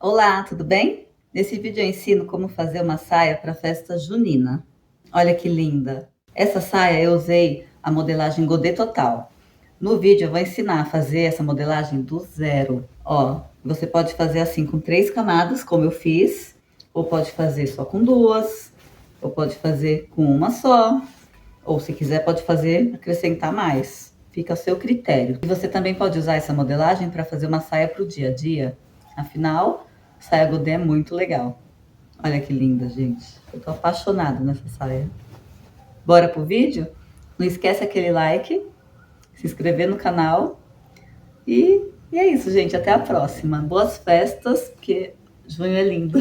Olá, tudo bem? Nesse vídeo eu ensino como fazer uma saia para festa junina. Olha que linda! Essa saia eu usei a modelagem godê total. No vídeo eu vou ensinar a fazer essa modelagem do zero. Ó, você pode fazer assim com 3 camadas, como eu fiz, ou pode fazer só com 2, ou pode fazer com uma só, ou se quiser pode fazer, acrescentar mais. Fica a seu critério. E você também pode usar essa modelagem para fazer uma saia para o dia a dia. Afinal, saia godê é muito legal. Olha que linda, gente. Eu tô apaixonada nessa saia. Bora pro vídeo? Não esquece aquele like, se inscrever no canal. E é isso, gente. Até a próxima. Boas festas, porque junho é lindo.